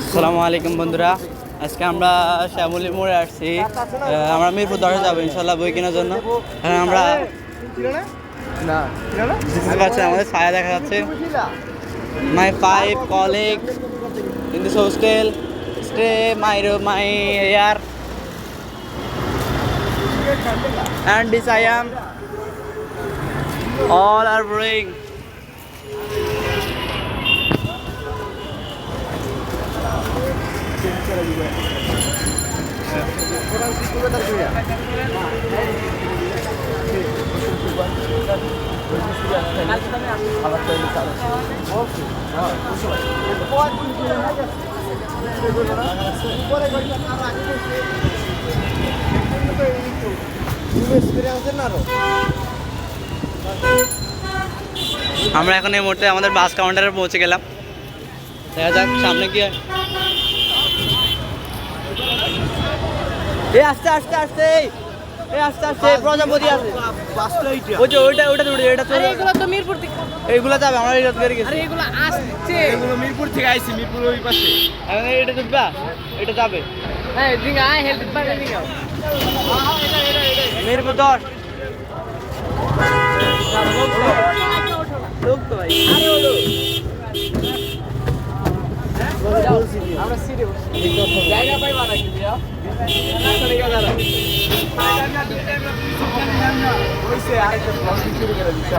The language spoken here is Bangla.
আসসালামু আলাইকুম বন্ধুরা, আজকে আমরা শ্যামলী মোড়ে আসছি। আমরা মিরপুর 10 যাবো ইনশাল্লাহ বই কেনার জন্য। আমরা আমাদের ছায়া দেখা যাচ্ছে। মাই 5 colleague in this hostel stay my here and this I am all are bring. আমরা এখন এই মুহূর্তে আমাদের বাস কাউন্টারে পৌঁছে গেলাম। দেখা যাক সামনে কি হয়। আস্তে আস্তে আস্তে আস্তে আস্তে প্রজাপতি আছে। এগুলো তো মিরপুর থেকে এইগুলো যাবে, আমরা এই রোজগারি গেছি। এগুলো আসছে, এগুলো মিরপুর থেকে আইছি, মিরপুর ওই পাশে। এখন এটা ঢুকবা, এটা যাবে হ্যাঁ দিঙ্গা আই হেল্প পারে দিঙ্গা মিরপুর 10 লোক তো ভাই। আমরা সিটে জায়গা পাইবা নাকি ভাইয়া? আরেকটা ব্লগ শুরু করে দিচ্ছি।